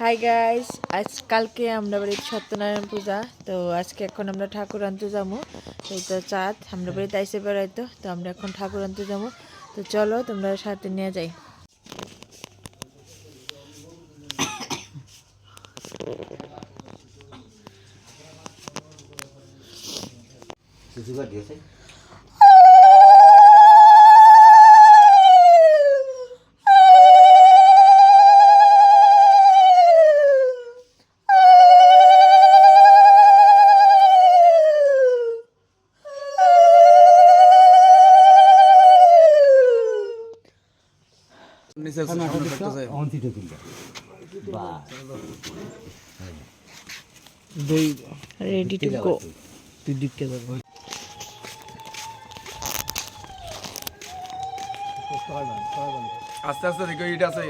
Hi guys, কালকে আমরা বাড়িতে সত্যনারায়ণ পূজা। তো আজকে এখন আমরা ঠাকুর আনতে যাবো। এই তো চাঁদ আমরা বাড়িতে আইসে বেড়াইতো, তো আমরা এখন ঠাকুর আনতে যাবো। তো চলো তোমরা সাথে নিয়ে যাই। Ready to go. আস্তে আস্তে দেখো, এটা আছে